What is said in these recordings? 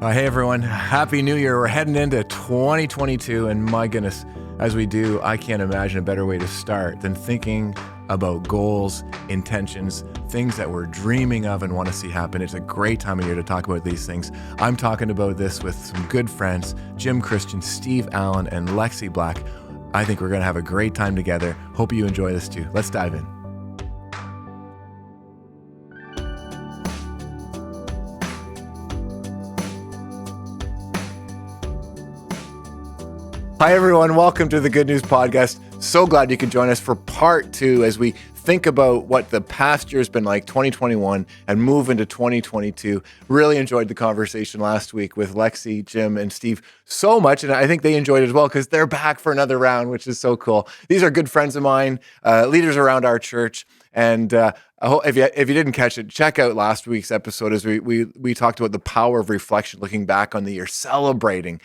Hey everyone, Happy New Year. We're heading into 2022, and my goodness, as we do, I can't imagine a better way to start than thinking about goals, intentions, things that we're dreaming of and want to see happen. It's a great time of year to talk about these things. I'm talking about this with some good friends, Jim Christian, Steve Allin, and Lexi Black. I think we're going to have a great time together. Hope you enjoy this too. Let's dive in. Hi, everyone. Welcome to the Good News Podcast. So glad you could join us for part two as we think about what the past year has been like, 2021, and move into 2022. Really enjoyed the conversation last week with Lexi, Jim, and Steve so much, and I think they enjoyed it as well because they're back for another round, which is so cool. These are good friends of mine, leaders around our church, and I hope if you didn't catch it, check out last week's episode as we talked about the power of reflection, looking back on the year, celebrating.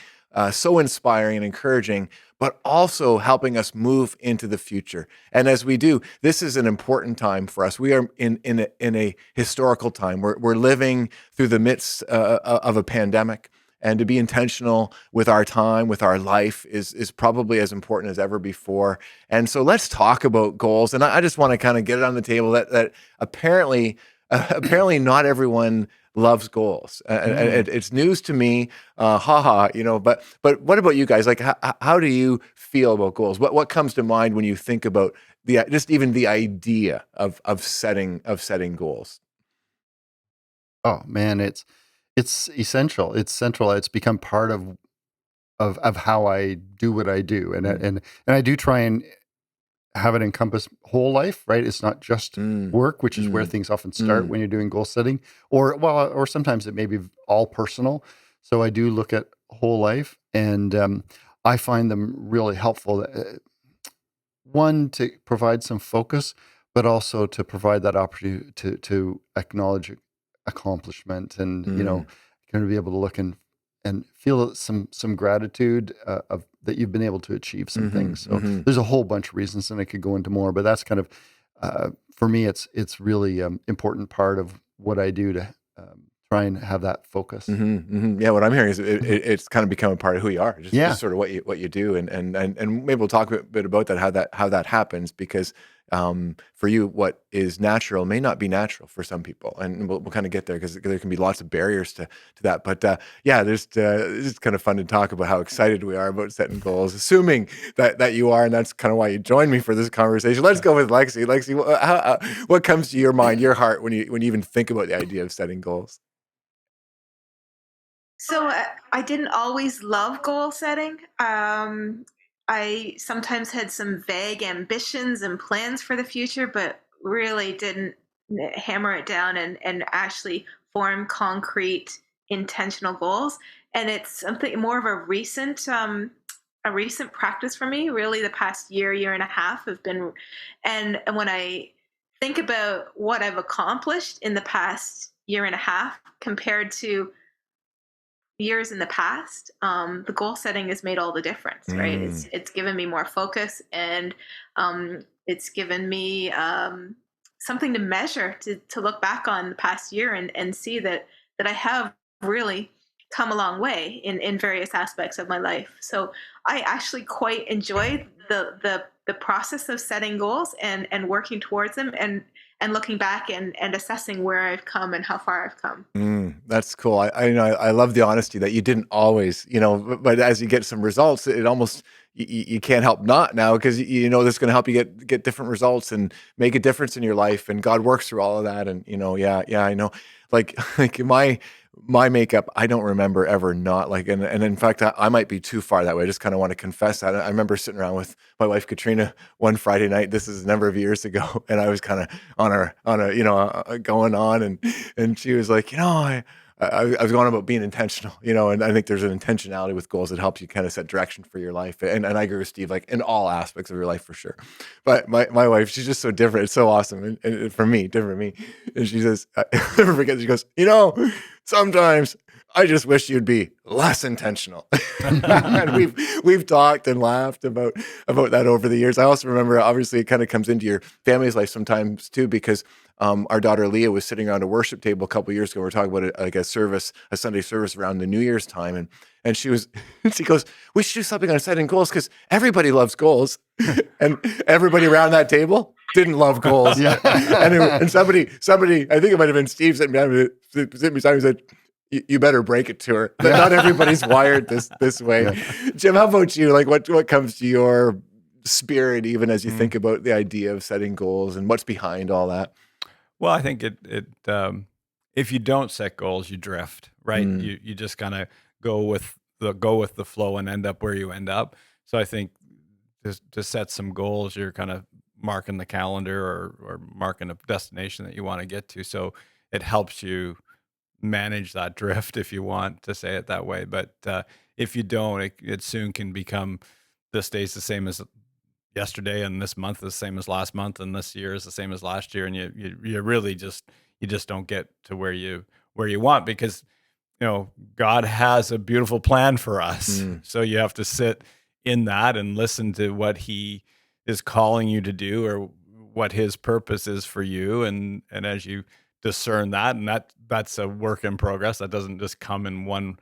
So inspiring and encouraging, but also helping us move into the future. And as we do, this is an important time for us. We are in a historical time. We're living through the midst of a pandemic, and to be intentional with our time, with our life, is probably as important as ever before. And so let's talk about goals. And I just want to kind of get it on the table that apparently not everyone loves goals. It's news to me, but what about you guys? Like, how do you feel about goals? What comes to mind when you think about just even the idea of setting goals? Oh man, it's essential. It's central. It's become part of how I do what I do, and I do try and have it encompass whole life, right? It's not just work, which is where things often start when you're doing goal setting, or sometimes it may be all personal. So I do look at whole life, and I find them really helpful. One, to provide some focus, but also to provide that opportunity to acknowledge accomplishment, and kind of be able to look and feel some gratitude of that you've been able to achieve some things. So there's a whole bunch of reasons, and I could go into more, but that's kind of for me, it's really important part of what I do to try and have that focus. Yeah, what I'm hearing is it's kind of become a part of who you are, just sort of what you do, and maybe we'll talk a bit about that, how that happens, because for you, what is natural may not be natural for some people, and we'll kind of get there because there can be lots of barriers to that. But it's kind of fun to talk about how excited we are about setting goals, assuming that you are, and that's kind of why you joined me for this conversation. Let's go with Lexi. Lexi, what comes to your mind, your heart, when you even think about the idea of setting goals? So I didn't always love goal setting. I sometimes had some vague ambitions and plans for the future, but really didn't hammer it down and actually form concrete, intentional goals. And it's something more of a recent practice for me. Really, the past year and a half have been, and when I think about what I've accomplished in the past year and a half compared to years in the past, the goal setting has made all the difference, right? It's given me more focus, and it's given me something to measure, to look back on the past year and see that I have really come a long way in various aspects of my life. So I actually quite enjoy the process of setting goals and working towards them, and looking back and assessing where I've come and how far I've come. That's cool. I love the honesty that you didn't always, but as you get some results, it almost you can't help not now, because that's going to help you get different results and make a difference in your life, and God works through all of that. And I know, like my makeup, I don't remember ever not like, and in fact, I might be too far that way. I just kind of want to confess that. I remember sitting around with my wife Katrina one Friday night. This is a number of years ago, and I was kind of on a going on, and she was like, I was going about being intentional, and I think there's an intentionality with goals that helps you kind of set direction for your life. And I agree with Steve, like in all aspects of your life for sure. But my wife, she's just so different. It's so awesome. And for me, different for me. And she says, I never forget, she goes, sometimes I just wish you'd be less intentional. And we've talked and laughed about that over the years. I also remember, obviously, it kind of comes into your family's life sometimes too, because our daughter Leah was sitting around a worship table a couple of years ago. We were talking about a Sunday service around the New Year's time, and she goes, "We should do something on setting goals because everybody loves goals," and everybody around that table didn't love goals. Yeah. and somebody, I think it might have been Steve sitting beside me, and said, you better break it to her. But not everybody's wired this way. Yeah. Jim, how about you? Like, what comes to your spirit even as you think about the idea of setting goals and what's behind all that? Well, I think if you don't set goals, you drift, right? Mm. You just kind of go with the flow and end up where you end up. So I think to set some goals, you're kind of marking the calendar or marking a destination that you want to get to. So it helps you manage that drift, if you want to say it that way. But if you don't, it soon can become this day's the same as yesterday, and this month is the same as last month, and this year is the same as last year, and you really just don't get to where you want, because God has a beautiful plan for us. So you have to sit in that and listen to what He is calling you to do, or what His purpose is for you, and as you discern that, and that's a work in progress. That doesn't just come in one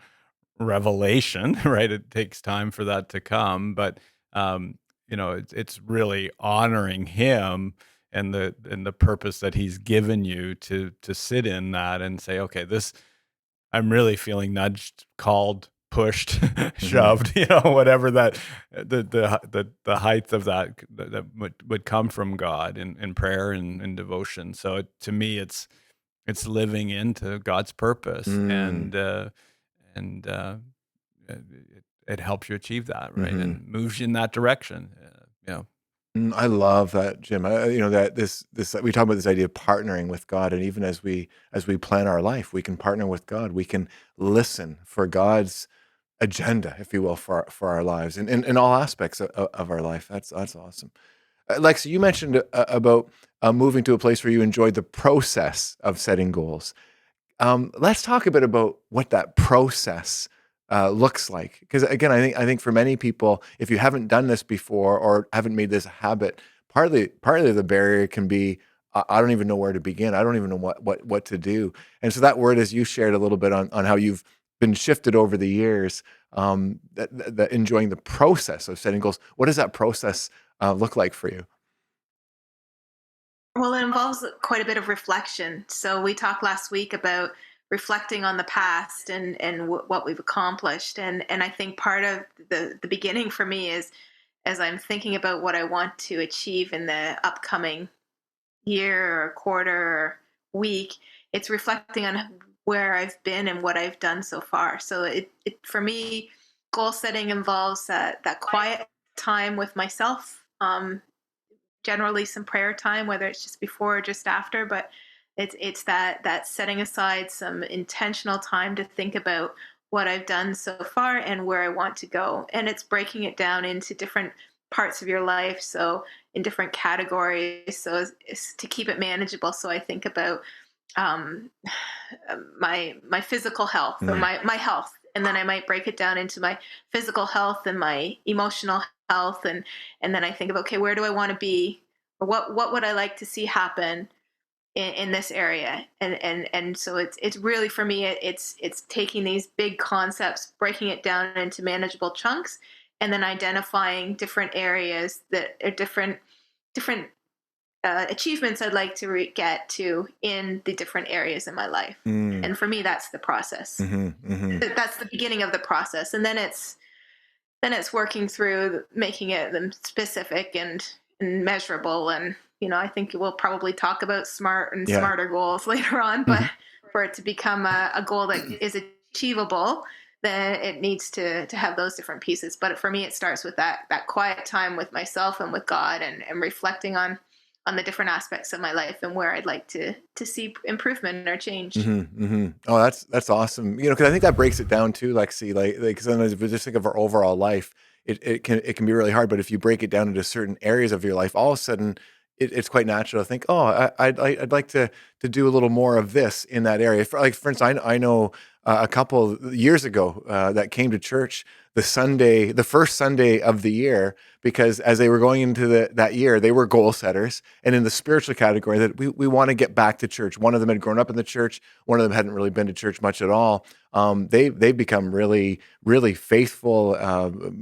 revelation, right? It takes time for that to come, but it's really honoring Him and the purpose that He's given you to sit in that and say, okay, this, I'm really feeling nudged, called, pushed, shoved, whatever that the height of that would come from God in prayer and in devotion. So to me, it's living into God's purpose, and it helps you achieve that, right? And moves you in that direction. I love that, Jim. That this we talk about this idea of partnering with God, and even as we plan our life, we can partner with God. We can listen for God's agenda, if you will, for our lives, and in all aspects of our life. That's awesome. Lexi, you mentioned about moving to a place where you enjoyed the process of setting goals. Let's talk a bit about what that process looks like, because again, I think for many people, if you haven't done this before or haven't made this a habit, partly the barrier can be, I don't even know where to begin. I don't even know what to do. And so that word, as you shared a little bit on how you've been shifted over the years, that enjoying the process of setting goals. What does that process look like for you? Well, it involves quite a bit of reflection. So we talked last week about reflecting on the past and what we've accomplished. And I think part of the beginning for me is, as I'm thinking about what I want to achieve in the upcoming year or quarter or week, it's reflecting on where I've been and what I've done so far. So it for me, goal setting involves that quiet time with myself, generally some prayer time, whether it's just before or just after, but it's that setting aside some intentional time to think about what I've done so far and where I want to go. And it's breaking it down into different parts of your life, so in different categories, so as to keep it manageable. So I think about my physical health, or my health, and then I might break it down into my physical health and my emotional health, and then I think of, okay, where do I want to be, or what would I like to see happen in this area, and so it's really, for me, it's taking these big concepts, breaking it down into manageable chunks, and then identifying different areas that are different achievements I'd like to get to in the different areas in my life. And for me, that's the process. That's the beginning of the process, and then it's working through making them specific and measurable. And I think we'll probably talk about smarter goals later on, but for it to become a goal that is achievable, then it needs to have those different pieces. But for me, it starts with that quiet time with myself and with God, and reflecting on the different aspects of my life and where I'd like to see improvement or change. Oh, that's awesome. Because I think that breaks it down too, Lexi. Like sometimes if we just think of our overall life, it can be really hard. But if you break it down into certain areas of your life, all of a sudden it's quite natural to think, oh, I'd like to to do a little more of this in that area. For instance, I know a couple of years ago that came to church the first Sunday of the year, because as they were going into that year, they were goal setters. And in the spiritual category, that we want to get back to church. One of them had grown up in the church. One of them hadn't really been to church much at all. They've become really, really faithful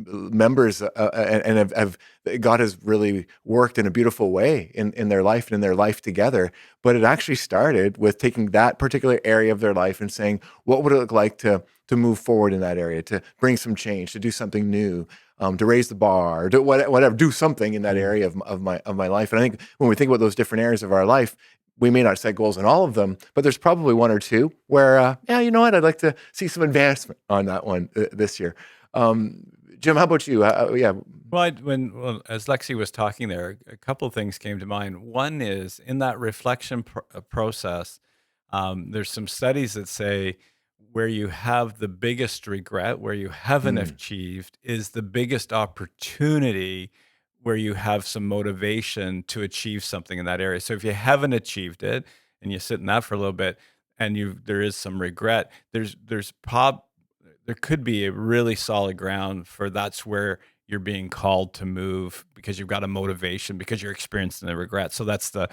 members, and have God has really worked in a beautiful way in their life and in their life together. But it actually started with taking that particular area of their life and saying, what would it look like to move forward in that area, to bring some change, to do something new, to raise the bar, do whatever, do something in that area of my life. And I think when we think about those different areas of our life, we may not set goals in all of them, but there's probably one or two where, you know what, I'd like to see some advancement on that one this year. Jim, how about you? Yeah. Well, as Lexi was talking there, a couple of things came to mind. One is in that reflection process, there's some studies that say where you have the biggest regret, where you haven't achieved, is the biggest opportunity where you have some motivation to achieve something in that area. So if you haven't achieved it and you sit in that for a little bit and there is some regret, there could be a really solid ground for that's where you're being called to move, because you've got a motivation, because you're experiencing the regret. So that's the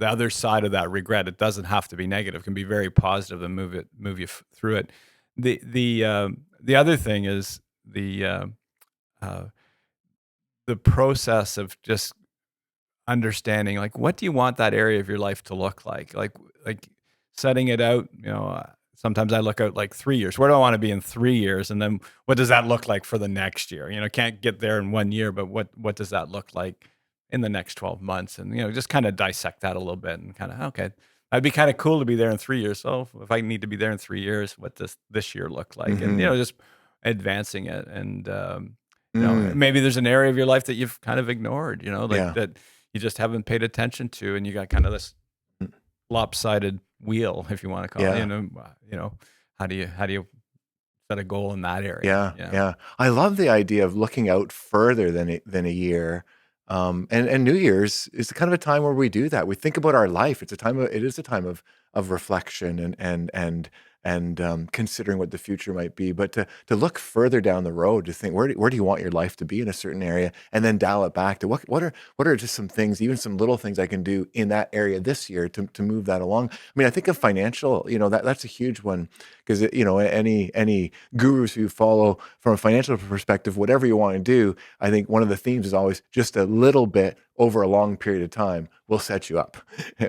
other side of that regret. It doesn't have to be negative; it can be very positive and move you through it. The other thing is the process of just understanding, like, what do you want that area of your life to look like? Like setting it out. Sometimes I look out like 3 years. Where do I want to be in 3 years? And then what does that look like for the next year? Can't get there in 1 year, but what does that look like in the next 12 months? And, just kind of dissect that a little bit and kind of, okay, that'd be kind of cool to be there in 3 years. So if I need to be there in 3 years, what does this year look like? And, just advancing it. And, maybe there's an area of your life that you've kind of ignored, that you just haven't paid attention to. And you got kind of this lopsided wheel, if you want to call it. How do you set a goal in that area? Yeah. I love the idea of looking out further than a year. And New Year's is kind of a time where we do that. We think about our life. It is a time of reflection and considering what the future might be. But to look further down the road, to think where do you want your life to be in a certain area, and then dial it back to what are just some things, even some little things I can do in that area this year to move that along. I mean, I think of financial, that's a huge one, because any gurus who follow from a financial perspective, whatever you want to do, I think one of the themes is always just a little bit over a long period of time will set you up,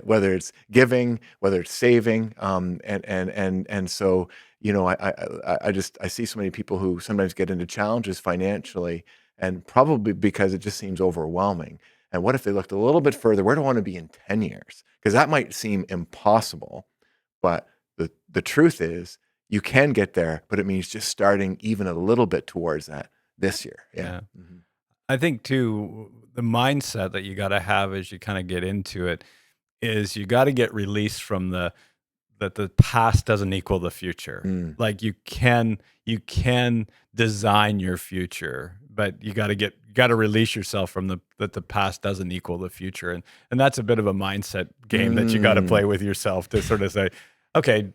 whether it's giving, whether it's saving, and so I see so many people who sometimes get into challenges financially, and probably because it just seems overwhelming. And what if they looked a little bit further? Where do I want to be in 10 years? Because that might seem impossible, but the truth is you can get there, but it means just starting even a little bit towards that this year. Yeah. Mm-hmm. I think too, the mindset that you got to have as you kind of get into it is you got to get released from that the past doesn't equal the future. Like you can design your future, but you got to release yourself from that the past doesn't equal the future. And that's a bit of a mindset game that you got to play with yourself to sort of say, okay,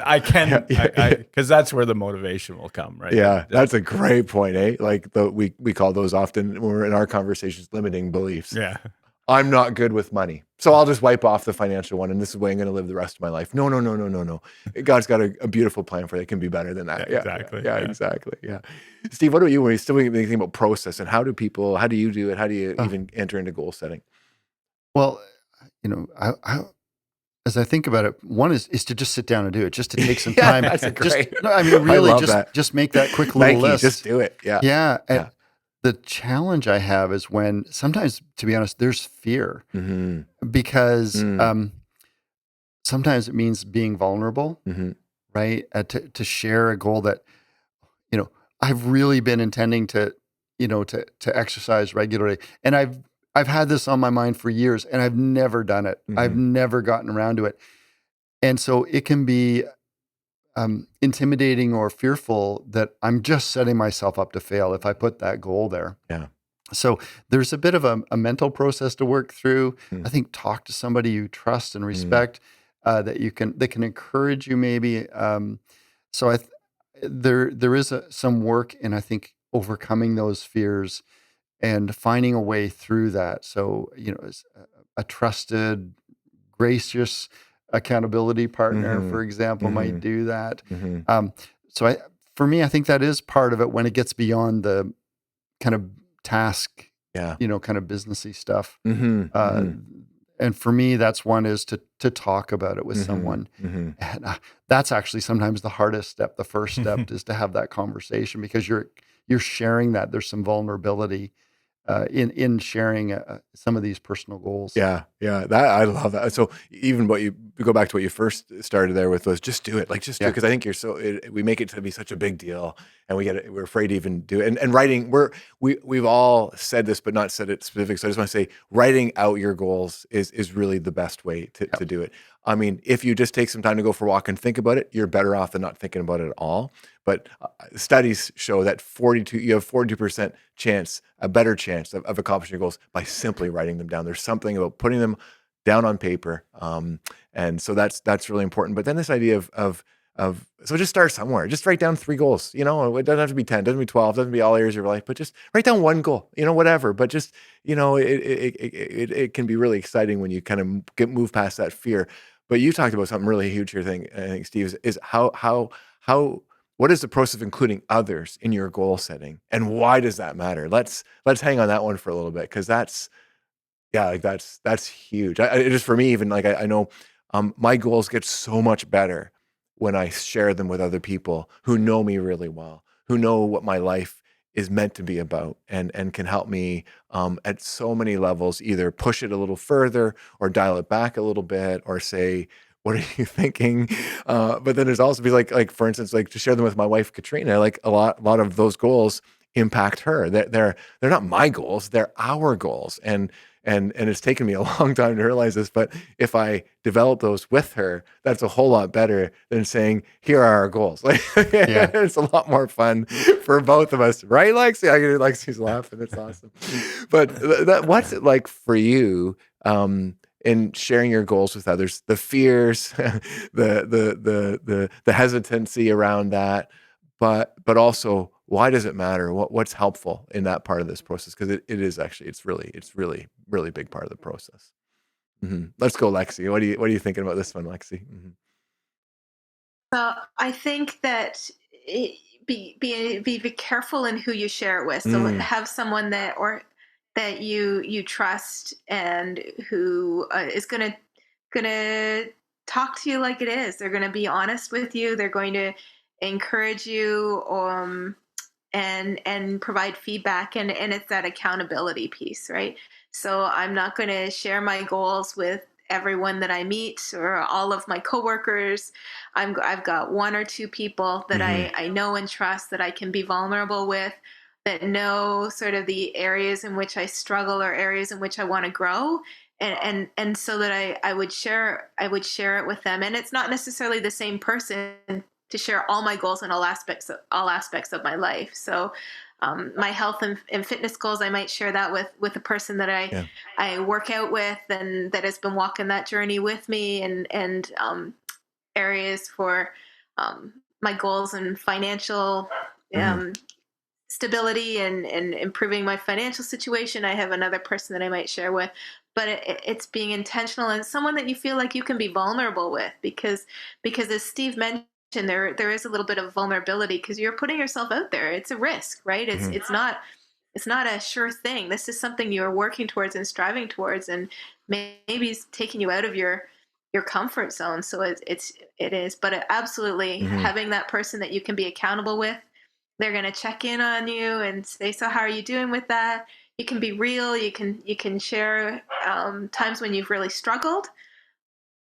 I can, because that's where the motivation will come, right? Yeah, that's a great point, eh? Like we call those often when we're in our conversations limiting beliefs. Yeah. I'm not good with money, so I'll just wipe off the financial one, and this is the way I'm going to live the rest of my life. No. God's got a beautiful plan for it. It can be better than that. Yeah, exactly. Yeah, exactly. Yeah. Steve, what about you when you're still thinking about process, and how do you do it? How do you even enter into goal setting? Well, as I think about it, one is to just sit down and do it, just to take some time. That's a great. Really, just make that quick little list. Just do it. Yeah. Yeah. And the challenge I have is when sometimes, to be honest, there's fear, because sometimes it means being vulnerable, right? To share a goal that, I've really been intending to exercise regularly, and I've had this on my mind for years, and I've never done it. I've never gotten around to it. And so it can be intimidating or fearful that I'm just setting myself up to fail if I put that goal there. Yeah. So there's a bit of a mental process to work through. Mm. I think talk to somebody you trust and respect, that can encourage you maybe. So there is some work in, I think, overcoming those fears and finding a way through that. So, as a trusted, gracious accountability partner, Mhm. for example, might Mhm. do that. Mhm. Um, so for me, I think that is part of it when it gets beyond the kind of task, Yeah. kind of businessy stuff. Mhm. Uh, Mhm. and for me, that's one is to talk about it with Mhm. someone. Mhm. And that's actually sometimes the hardest step. The first step is to have that conversation because you're sharing that. There's some vulnerability in sharing some of these personal goals. Yeah, yeah, that I love that. So even what you go back to what you first started there with was just do it, like just do it, Yeah. because I think we make it to be such a big deal, and we're afraid to even do it. And writing, we've all said this, but not said it specific. So I just want to say, writing out your goals is really the best way Yeah. to do it. I mean, if you just take some time to go for a walk and think about it, you're better off than not thinking about it at all. But studies show that you have 42% chance, a better chance of accomplishing your goals by simply writing them down. There's something about putting them down on paper, and so that's really important. But then this idea of so just start somewhere. Just write down 3 goals. It doesn't have to be 10, doesn't be 12, doesn't be all areas of your life, but just write down one goal. Whatever. But just it can be really exciting when you kind of move past that fear. But you talked about something really huge here. I think, Steve, is how what is the process of including others in your goal setting, and why does that matter? Let's hang on that one for a little bit, because that's huge. Just for me, even like I know, my goals get so much better when I share them with other people who know me really well, who know what my life is meant to be about, and can help me at so many levels, either push it a little further or dial it back a little bit, or say, "What are you thinking?" But then there's also be like for instance, like to share them with my wife Katrina. Like a lot of those goals impact her. They're not my goals; they're our goals, and it's taken me a long time to realize this, but if I develop those with her, that's a whole lot better than saying, "Here are our goals." Like, Yeah. it's a lot more fun for both of us, right, Lexi? Lexi's laughing. It's awesome. But what's it like for you, in sharing your goals with others? The fears, the hesitancy around that, but also, why does it matter? What's helpful in that part of this process? Because it is actually, it's really really big part of the process. Let's go, Lexi. What are you thinking about this one, Lexi? So I think that be careful in who you share it with. So Mm, have someone that you trust and who is gonna talk to you like it is. They're gonna be honest with you. They're going to encourage you, and provide feedback, and it's that accountability piece, right? So I'm not going to share my goals with everyone that I meet or all of my coworkers. I've got 1 or 2 people that mhm, I know and trust, that I can be vulnerable with, that know sort of the areas in which I struggle or areas in which I want to grow, and so that I would share it with them. And it's not necessarily the same person to share all my goals and all aspects of my life. So my health and fitness goals, I might share that with a person that yeah. I work out with, and that has been walking that journey with me, and areas for my goals and financial Mhm, um, stability, and improving my financial situation, I have another person that I might share with. But it's being intentional, and someone that you feel like you can be vulnerable with, because as Steve mentioned, there is a little bit of vulnerability, because you're putting yourself out there. It's a risk, right? it's mhm, it's not it's not a sure thing. This is something you're working towards and striving towards, and maybe it's taking you out of your comfort zone. So it is, but absolutely mhm, having that person that you can be accountable with. They're going to check in on you and say, "So how are you doing with that?" You can be real. You can share times when you've really struggled,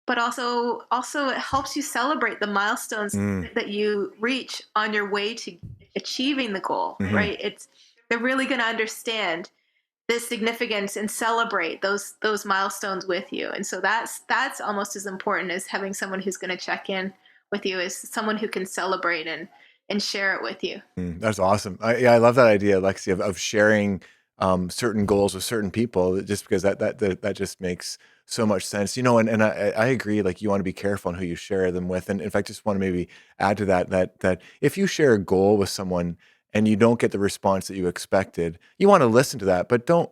but also it helps you celebrate the milestones mm, that you reach on your way to achieving the goal. mhm. Right? They're really going to understand the significance and celebrate those milestones with you. And so that's almost as important as having someone who's going to check in with you, is someone who can celebrate and share it with you. That's awesome. Yeah, I love that idea, Lexi, of sharing certain goals with certain people, just because that just makes so much sense. And I agree. Like, you want to be careful on who you share them with. And in fact, just want to maybe add to that if you share a goal with someone and you don't get the response that you expected, you want to listen to that, but don't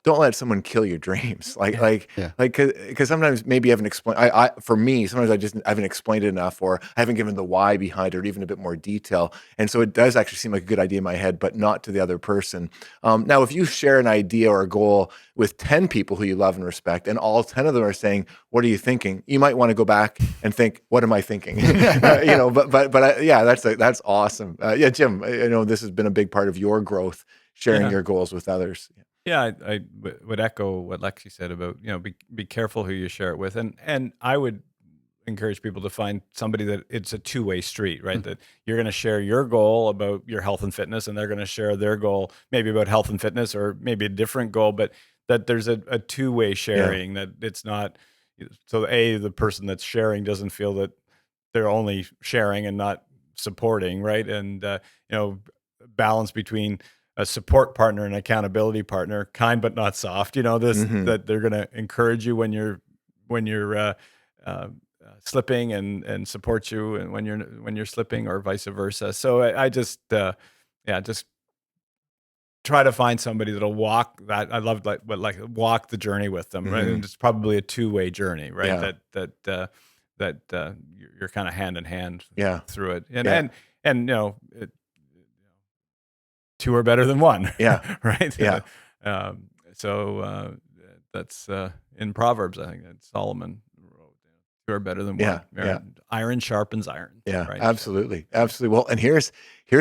let someone kill your dreams. Yeah. Because sometimes maybe you haven't explained. For me, sometimes I haven't explained it enough, or I haven't given the why behind it, or even a bit more detail. And so it does actually seem like a good idea in my head, but not to the other person. Now, if you share an idea or a goal with 10 people who you love and respect, and all 10 of them are saying, "What are you thinking?" You might want to go back and think, "What am I thinking?" Yeah, that's awesome. Yeah, Jim, I know this has been a big part of your growth, sharing Yeah. your goals with others. Yeah, I would echo what Lexi said about, be careful who you share it with, and I would encourage people to find somebody that it's a two-way street, right? That you're going to share your goal about your health and fitness, and they're going to share their goal maybe about health and fitness, or maybe a different goal, but that there's a two-way sharing, that it's not, so the person that's sharing doesn't feel that they're only sharing and not supporting, right? And balance between a support partner and accountability partner, kind but not soft. That they're going to encourage you when you're slipping, and support you and when you're slipping, or vice versa. So I just just try to find somebody that'll walk that. I love walk the journey with them, right? And it's probably a two-way journey, right? Yeah. That you're kind of hand in hand Yeah. through it, Yeah. and two are better than one. Yeah. Right. Yeah. So that's in Proverbs, I think that Solomon wrote, two are better than one. Yeah. Iron sharpens iron. Yeah, Right. absolutely. Absolutely. Well, and here's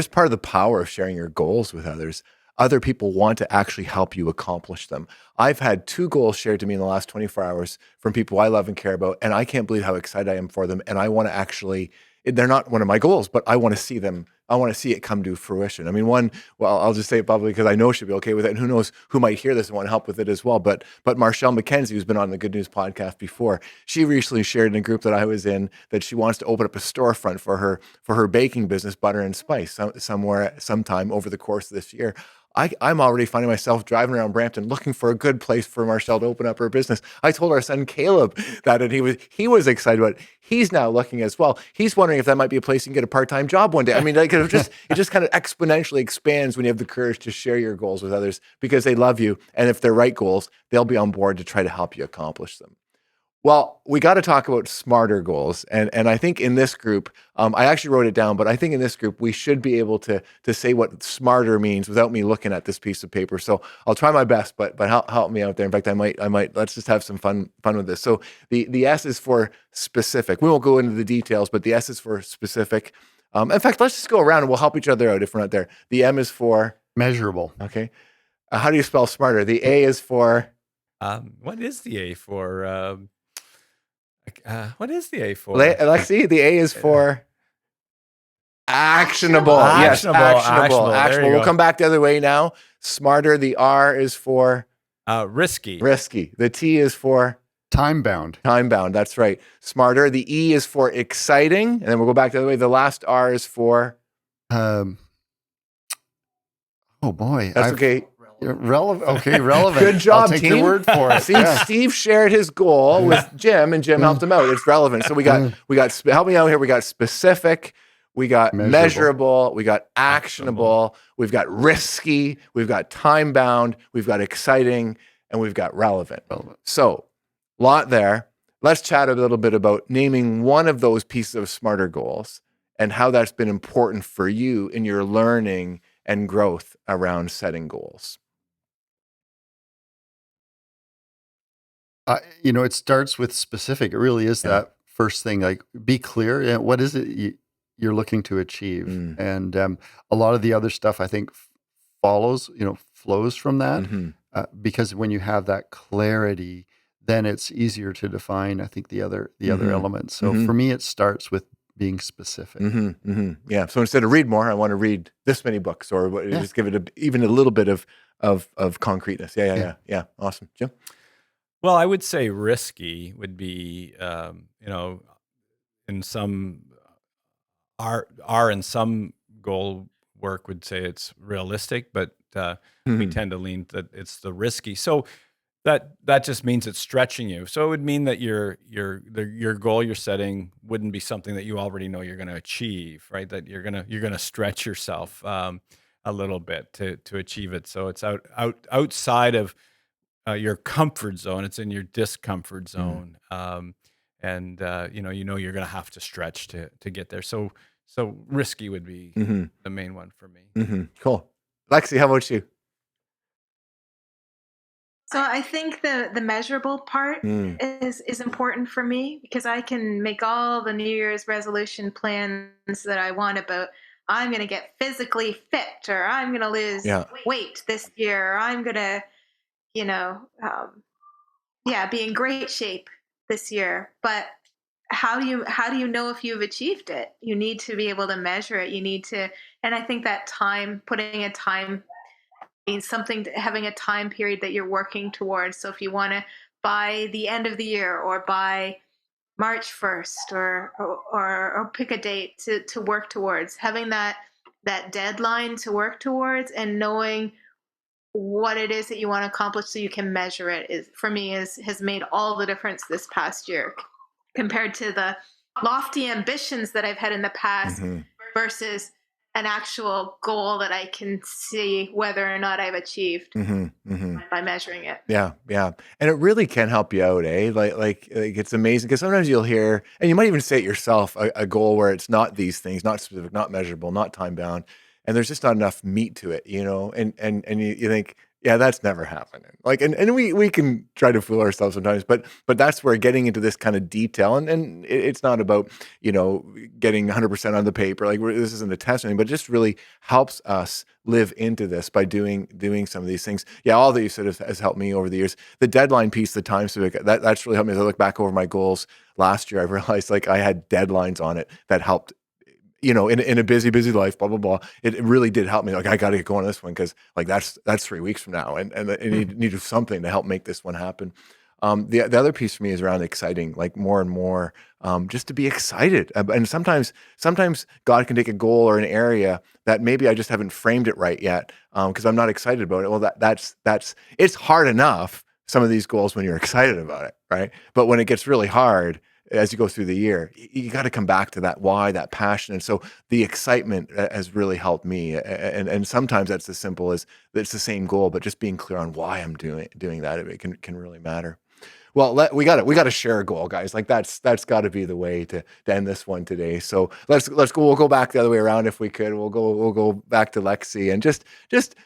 part of the power of sharing your goals with others. Other people want to actually help you accomplish them. I've had 2 goals shared to me in the last 24 hours from people I love and care about, and I can't believe how excited I am for them. And I want to actually, they're not one of my goals, but I want to see them. I want to see it come to fruition. I mean, well, I'll just say it publicly because I know she'll be okay with it, and who knows who might hear this and want to help with it as well. But Marshall McKenzie, who's been on the Good News podcast before, she recently shared in a group that I was in that she wants to open up a storefront for her baking business, Butter and Spice, sometime over the course of this year. I'm already finding myself driving around Brampton looking for a good place for Marcelle to open up her business. I told our son Caleb that, and he was excited about it. He's now looking as well. He's wondering if that might be a place you can get a part-time job one day. I mean, it just kind of exponentially expands when you have the courage to share your goals with others because they love you, and if they're right goals, they'll be on board to try to help you accomplish them. Well, we got to talk about smarter goals. And I think in this group, I actually wrote it down, but I think in this group, we should be able to say what smarter means without me looking at this piece of paper. So I'll try my best, but help me out there. In fact, I might, let's just have some fun with this. So the S is for specific. We won't go into the details, but the S is for specific. In fact, let's just go around and we'll help each other out if we're not there. The M is for measurable. Okay. How do you spell smarter? The A is for what is the A for? What is the A for? Lexi, the A is for actionable. Yes, actionable. We'll come back the other way now. Smarter. The R is for risky. The T is for time-bound. That's right. Smarter. The E is for exciting. And then we'll go back the other way. The last R is for oh boy. That's okay. Relevant. Okay, relevant. Good job, I'll take team. your word for it. See, Steve shared his goal with Jim, and Jim helped him out. It's relevant. So we got help me out here. We got specific, we got measurable, we got actionable, we've got risky, we've got time bound, we've got exciting, and we've got relevant. So, lot there. Let's chat a little bit about naming one of those pieces of smarter goals and how that's been important for you in your learning and growth around setting goals. It starts with specific. It really is that first thing. Like, be clear. What is it you're looking to achieve? And a lot of the other stuff, I think, flows from that. Because when you have that clarity, then it's easier to define, I think, the other elements. So for me, it starts with being specific. Yeah. So instead of read more, I want to read this many books, or just give it even a little bit of concreteness. Yeah. Awesome, Jim. Well, I would say risky would be, in some in some goal work would say it's realistic, but we tend to lean that it's the risky. So that just means it's stretching you. So it would mean that your goal you're setting wouldn't be something that you already know you're going to achieve, right? That you're gonna stretch yourself a little bit to achieve it. So it's outside of your comfort zone. It's in your discomfort zone, and you're going to have to stretch to get there. So risky would be the main one for me. Cool. Lexi, how about you? So I think the measurable part Mm. is important for me, because I can make all the New Year's resolution plans that I want about, I'm going to get physically fit, or I'm going to lose Yeah. weight this year, or I'm going to, be in great shape this year. But how do you know if you've achieved it? You need to be able to measure it. You need to, and I think that putting a time means something, having a time period that you're working towards. So if you want to, by the end of the year, or by March 1st, or pick a date to work towards, having that deadline to work towards, and knowing what it is that you want to accomplish so you can measure it, has made all the difference this past year, compared to the lofty ambitions that I've had in the past versus an actual goal that I can see whether or not I've achieved by measuring it. Yeah, and it really can help you out, eh? Like it's amazing, because sometimes you'll hear, and you might even say it yourself, a goal where it's not these things, not specific, not measurable, not time bound, and there's just not enough meat to it, and you think, yeah, that's never happening. Like, and we can try to fool ourselves sometimes, but that's where getting into this kind of detail, and it's not about getting 100% on the paper, like this isn't a test or anything, but it just really helps us live into this by doing some of these things. Yeah, all that you said has helped me over the years. The deadline piece, the time civic, that's really helped me. As I look back over my goals last year, I realized like I had deadlines on it that helped. In a busy life, blah blah blah. It really did help me. Like, I got to get going on this one, because like that's 3 weeks from now, and you need to do something to help make this one happen. The other piece for me is around exciting, like more and more, just to be excited. And sometimes God can take a goal or an area that maybe I just haven't framed it right yet, because I'm not excited about it. Well, that's it's hard enough, some of these goals, when you're excited about it, right? But when it gets really hard as you go through the year, you got to come back to that why, that passion. And so the excitement has really helped me. And sometimes that's as simple as it's the same goal, but just being clear on why I'm doing that, it can really matter. Well, we got to share a goal, guys. Like that's got to be the way to end this one today. So let's go. We'll go back the other way around if we could. We'll go back to Lexi, and just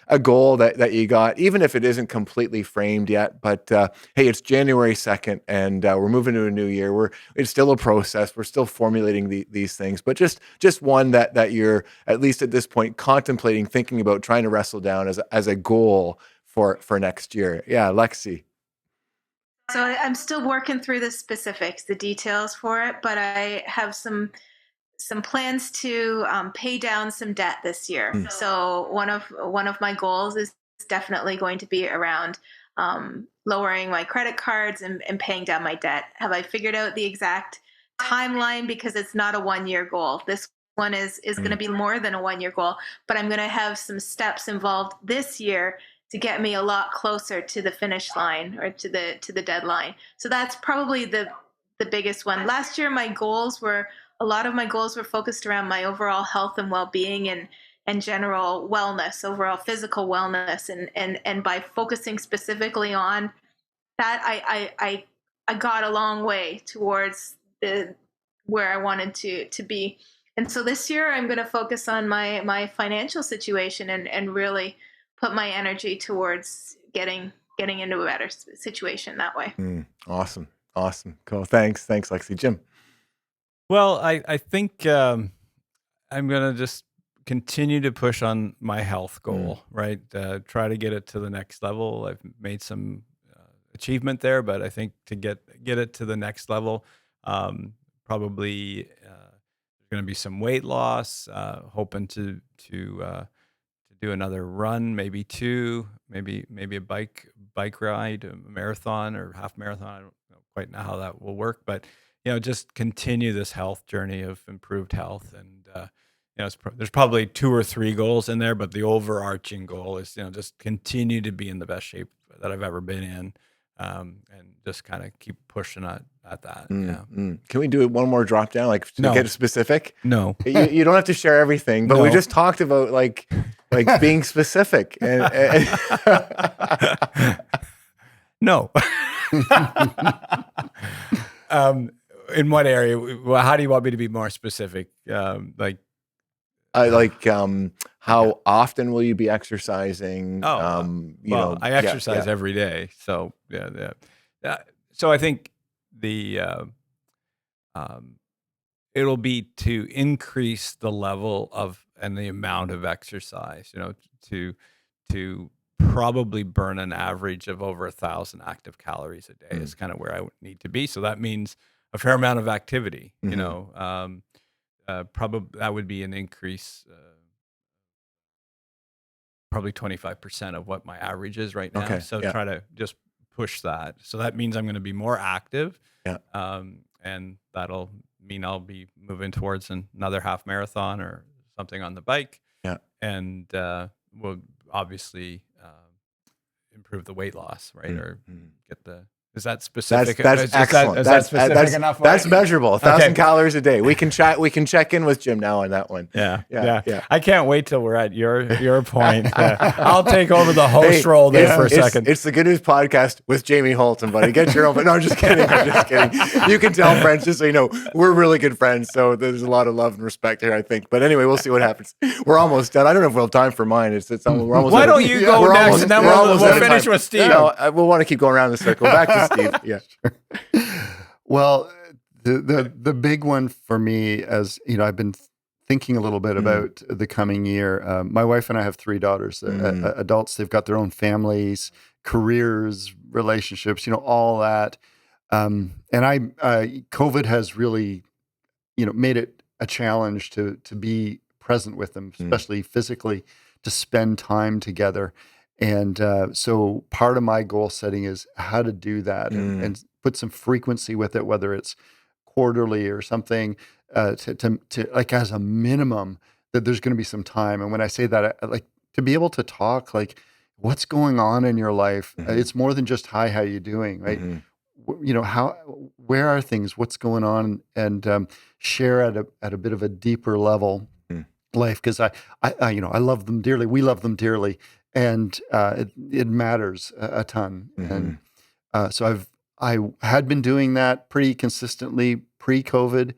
a goal that you got, even if it isn't completely framed yet. But hey, it's January 2nd, and we're moving to a new year. It's still a process. We're still formulating these things, but just one that you're, at least at this point, contemplating, thinking about, trying to wrestle down as a goal for next year. Yeah, Lexi. So I'm still working through the specifics, the details for it, but I have some plans to pay down some debt this year. So one of my goals is definitely going to be around lowering my credit cards and paying down my debt. Have I figured out the exact timeline? Because it's not a 1-year goal. This one is going to be more than a 1-year goal, but I'm going to have some steps involved this year to get me a lot closer to the finish line, or to the deadline. So that's probably the biggest one. Last year, a lot of my goals were focused around my overall health and well-being, and general wellness, overall physical wellness. And by focusing specifically on that, I got a long way towards where I wanted to be. And so this year I'm going to focus on my financial situation, and really put my energy towards getting into a better situation that way. Awesome. Cool. Thanks, Lexi. Jim. Well, I think I'm going to just continue to push on my health goal, right? Try to get it to the next level. I've made some achievement there, but I think to get it to the next level, probably there's going to be some weight loss. Hoping to do another run, maybe 2, maybe a bike ride, a marathon or half marathon. I don't know quite know how that will work, but just continue this health journey of improved health, and there's probably 2 or 3 goals in there, but the overarching goal is, just continue to be in the best shape that I've ever been in, and just kind of keep pushing at that. Yeah. Can we do it one more drop down, like to No. get specific? No. You don't have to share everything, but we No. just talked about like being specific. And No. In what area? Well, how do you want me to be more specific? How often will you be exercising? I exercise every day. So yeah. So I think it'll be to increase the level of and the amount of exercise, to probably burn an average of over 1,000 active calories a day is kind of where I would need to be. So that means a fair amount of activity, probably that would be an increase, probably 25% of what my average is right now. Okay, So yeah. try to just push that. So that means I'm going to be more active. Yeah. And that'll mean I'll be moving towards another half marathon or something on the bike. Yeah. And we'll obviously improve the weight loss, right? Or get the. Is that specific? That's excellent. Is that specific enough? That's measurable. 1,000 Okay. calories a day. We can check in with Jim now on that one. Yeah. I can't wait till we're at your point. I'll take over the host role there for a second. It's the Good News Podcast with Jamie Holton, buddy. Get your own. But no, I'm just kidding. I'm just kidding. You can tell friends, just so you know, we're really good friends. So there's a lot of love and respect here, I think. But anyway, we'll see what happens. We're almost done. I don't know if we'll have time for mine. We're almost. Why don't you go next, and then we'll finish with Steve. No, we'll want to keep going around the circle. Back to Steve. Yeah. Well, the big one for me, as I've been thinking a little bit about the coming year. My wife and I have 3 daughters, adults. They've got their own families, careers, relationships, all that. And COVID has really, made it a challenge to be present with them, especially physically, to spend time together. And so part of my goal setting is how to do that and put some frequency with it, whether it's quarterly or something, to like as a minimum that there's going to be some time. And when I say that, I like to be able to talk, like what's going on in your life. It's more than just, hi, how you doing, right? Where are things, what's going on, and share at a bit of a deeper level life. Cause I love them dearly. We love them dearly. And it matters a ton. And so I had been doing that pretty consistently pre-COVID,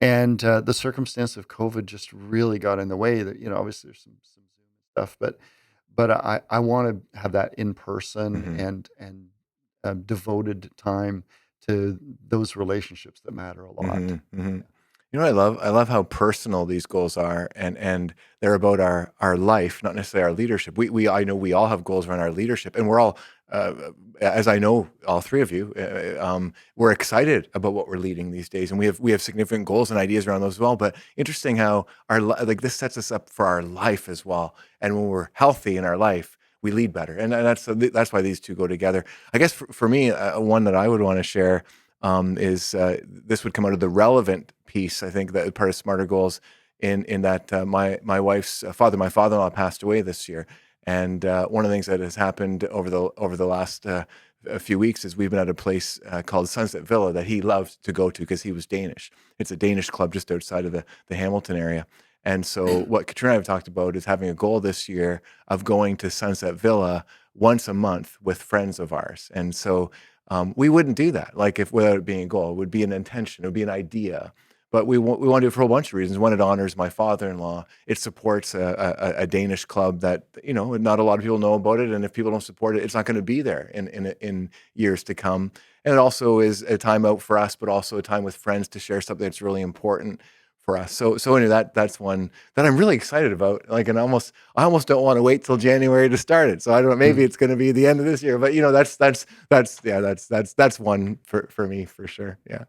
and the circumstance of COVID just really got in the way. That obviously there's some Zoom stuff, but I want to have that in person and devoted time to those relationships that matter a lot. I love how personal these goals are, and they're about our life, not necessarily our leadership. I know we all have goals around our leadership, and we're all, as I know, all 3 of you, we're excited about what we're leading these days, and we have significant goals and ideas around those as well. But interesting how this sets us up for our life as well. And when we're healthy in our life, we lead better, and that's why these 2 go together. I guess for me, one that I would want to share is this would come out of the relevant piece. I think that part of Smarter Goals in that my wife's father, my father-in-law, passed away this year, and one of the things that has happened over the last a few weeks is we've been at a place called Sunset Villa that he loved to go to because he was Danish. It's a Danish club just outside of the Hamilton area. And so what Katrina and I have talked about is having a goal this year of going to Sunset Villa once a month with friends of ours. And so we wouldn't do that, like without it being a goal. It would be an intention, it would be an idea. But we want to do it for a whole bunch of reasons. One, it honors my father-in-law. It supports a Danish club that not a lot of people know about it, and if people don't support it, it's not going to be there in years to come. And it also is a time out for us, but also a time with friends to share something that's really important for us. So anyway, that's one that I'm really excited about. Like, and I almost don't want to wait till January to start it. So I don't know. Maybe it's going to be the end of this year, but that's one for me for sure. Yeah.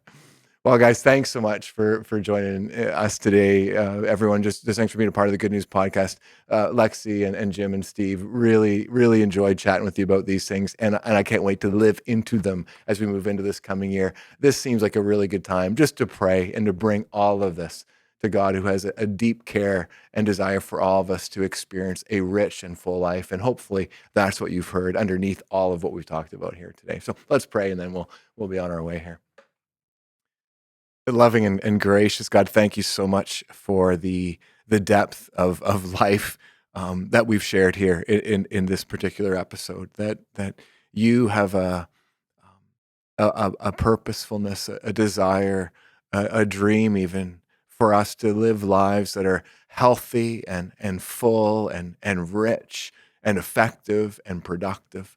Well, guys, thanks so much for joining us today. Everyone, just thanks for being a part of the Good News Podcast. Lexi and Jim and Steve, really, really enjoyed chatting with you about these things, and I can't wait to live into them as we move into this coming year. This seems like a really good time just to pray and to bring all of this to God who has a deep care and desire for all of us to experience a rich and full life. And hopefully that's what you've heard underneath all of what we've talked about here today. So let's pray, and then we'll be on our way here. Loving and gracious God, thank you so much for the depth of life that we've shared here in this particular episode. That you have a purposefulness, a desire, a dream, even for us to live lives that are healthy and full and rich and effective and productive.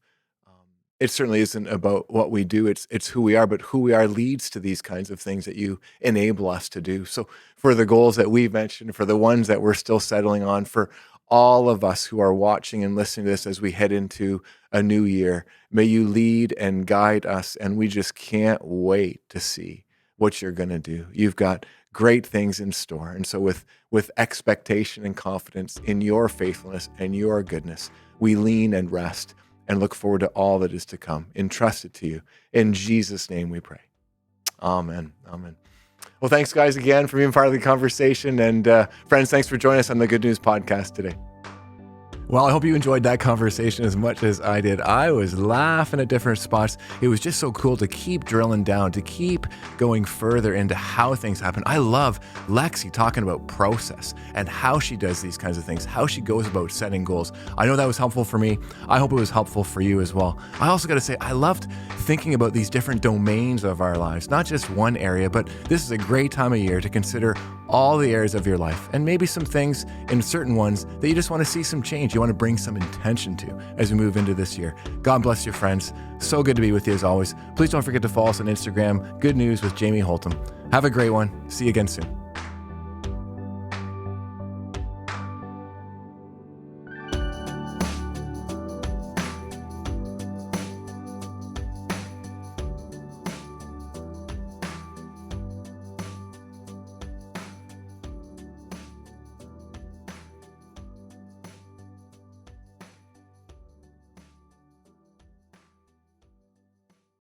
It certainly isn't about what we do, it's who we are, but who we are leads to these kinds of things that you enable us to do. So for the goals that we've mentioned, for the ones that we're still settling on, for all of us who are watching and listening to this as we head into a new year, may you lead and guide us, and we just can't wait to see what you're going to do. You've got great things in store. And so with expectation and confidence in your faithfulness and your goodness, we lean and rest and look forward to all that is to come. Entrust it to you. In Jesus' name we pray. Amen. Amen. Well, thanks, guys, again for being part of the conversation. And friends, thanks for joining us on the Good News Podcast today. Well, I hope you enjoyed that conversation as much as I did. I was laughing at different spots. It was just so cool to keep drilling down, to keep going further into how things happen. I love Lexi talking about process and how she does these kinds of things, how she goes about setting goals. I know that was helpful for me. I hope it was helpful for you as well. I also got to say, I loved thinking about these different domains of our lives, not just one area, but this is a great time of year to consider all the areas of your life, and maybe some things in certain ones that you just want to see some change. You want to bring some intention to as we move into this year. God bless you, friends. So good to be with you as always. Please don't forget to follow us on Instagram, Good News with Jamie Holtom. Have a great one. See you again soon.